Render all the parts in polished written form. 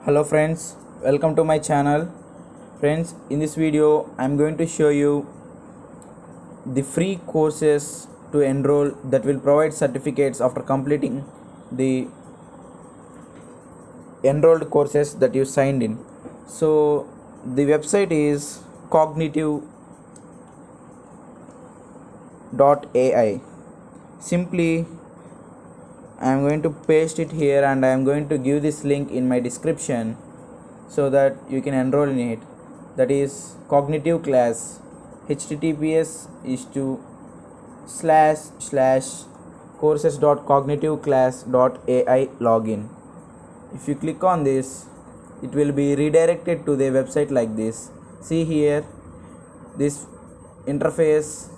Hello friends, welcome to my channel. Friends, in this video I am going to show you the free courses to enroll that will provide certificates after completing the enrolled courses that you signed in. So the website is cognitive.ai. Simply I am going to paste it here and I am going to give this link in my description so that you can enroll in it. That is cognitive class. HTTPS is to //courses.cognitiveclass.ai login. If you click on this, it will be redirected to the website like this. See here, this interface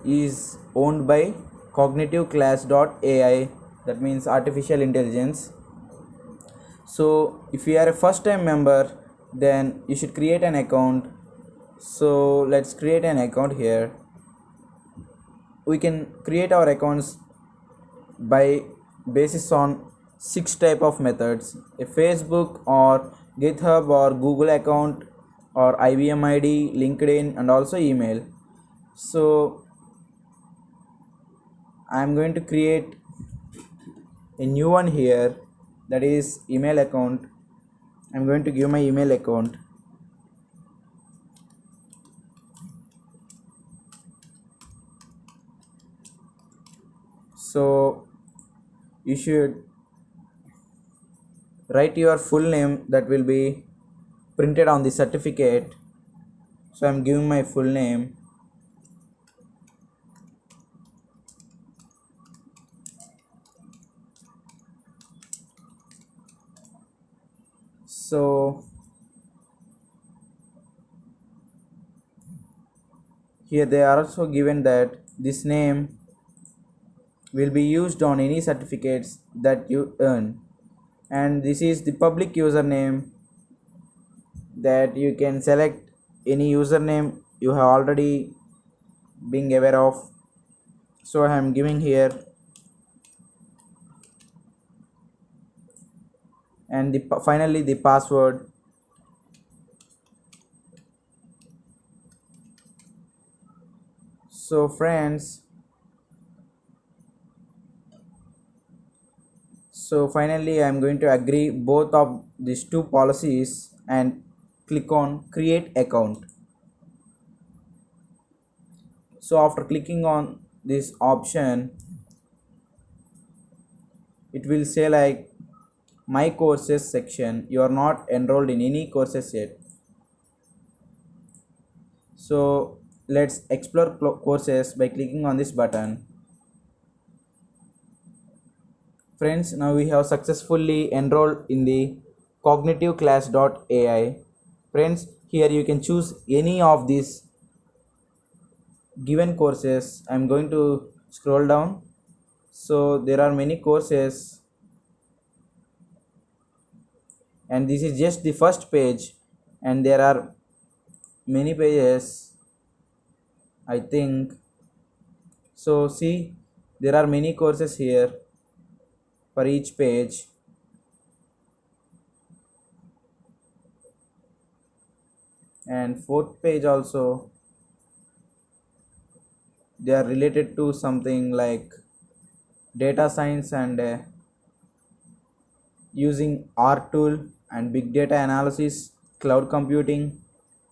is owned by cognitiveclass.ai, that means artificial intelligence. So if you are a first time member, then you should create an account. So let's create an account here. We can create our accounts by basis on 6 type of methods: a Facebook or GitHub or Google account or IBM ID, LinkedIn, and also email. So I am going to create a new one here, that is email account. I'm going to give my email account. So you should write your full name that will be printed on the certificate. So I'm giving my full name. So here they are also given that this name will be used on any certificates that you earn, and this is the public username that you can select any username you have already been aware of. So I am giving here, and finally the password. So friends, so finally I am going to agree both of these two policies and click on create account. So after clicking on this option, it will say like my courses section, you are not enrolled in any courses yet. So let's explore courses by clicking on this button. Friends, now we have successfully enrolled in the cognitiveclass.ai. Friends, here you can choose any of these given courses. I'm going to scroll down. So there are many courses, and this is just the first page, and there are many pages, I think. So see, there are many courses here for each page. And fourth page also, they are related to something like data science and using R tool and big data analysis, cloud computing,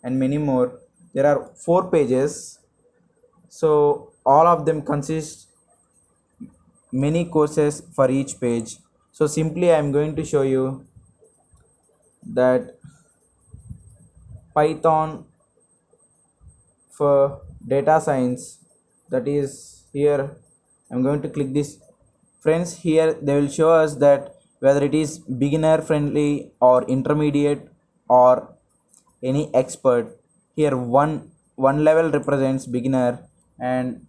and many more. There are 4 pages, so all of them consist many courses for each page. So simply I am going to show you that Python for data science, that is here. I'm going to click this. Friends, here they will show us that whether it is beginner friendly or intermediate or any expert. Here one level represents beginner, and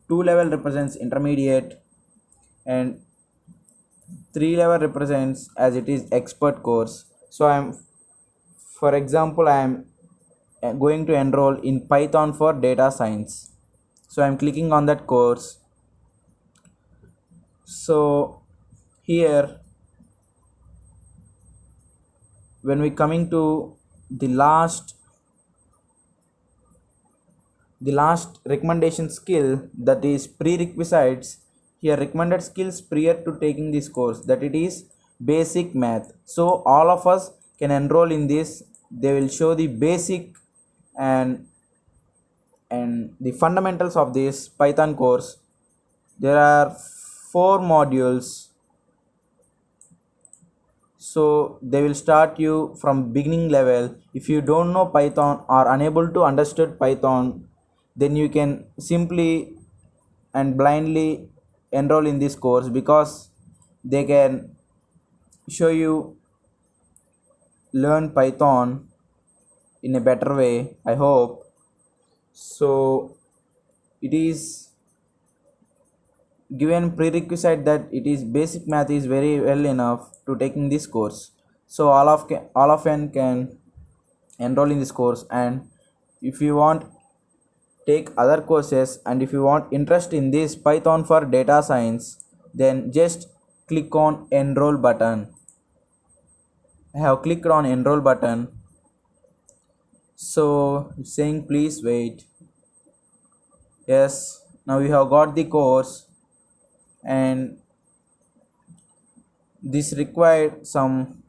2 level represents intermediate, and 3 level represents as it is expert course. So I'm, for example, I am going to enroll in Python for data science. So I'm clicking on that course. So here when we coming to the last recommendation skill, that is prerequisites. Here recommended skills prior to taking this course, that it is basic math. So all of us can enroll in this. They will show the basic and the fundamentals of this Python course. There are 4 modules, so they will start you from beginning level. If you don't know Python or unable to understand Python, then you can simply and blindly enroll in this course, because they can show you learn Python in a better way, I hope. So it is given prerequisite that it is basic math is very well enough to taking this course. So all of you can enroll in this course. And if you want take other courses, and if you want interest in this Python for data science, then just click on enroll button. I have clicked on enroll button, so it's saying please wait. Yes, now we have got the course, and this required some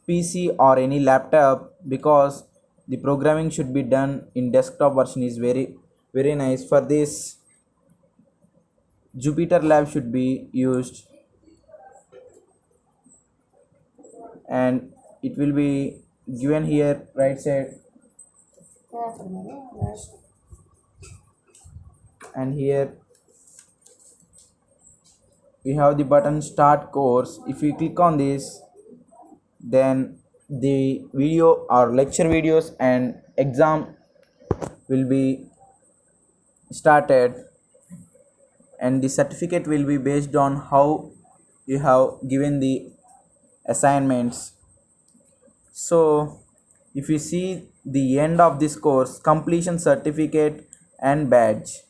PC or any laptop, because the programming should be done in desktop version is very nice. For this, Jupyter Lab should be used, and it will be given here right side, and here we have the button start course. If you click on this, then the video or lecture videos and exam will be started, and the certificate will be based on how you have given the assignments. So if you see the end of this course, completion certificate and badge,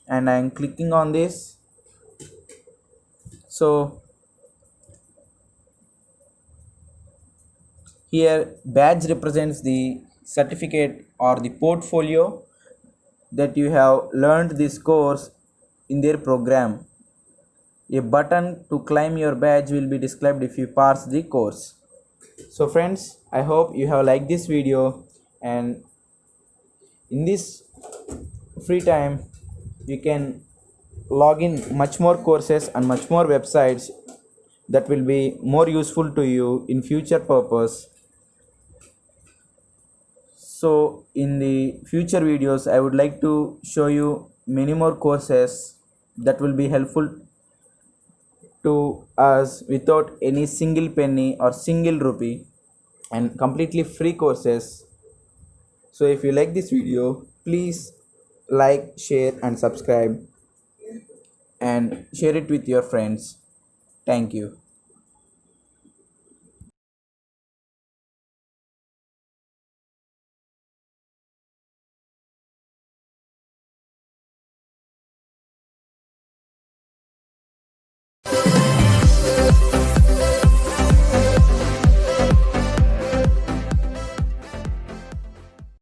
and I am clicking on this. So here badge represents the certificate or the portfolio that you have learned this course in their program. A button to claim your badge will be described if you pass the course. So friends, I hope you have liked this video, and in this free time you can log in much more courses and much more websites that will be more useful to you in future purpose. So in the future videos I would like to show you many more courses that will be helpful to us without any single penny or single rupee, and completely free courses. So if you like this video, please like, share and subscribe, and share it with your friends. Thank you.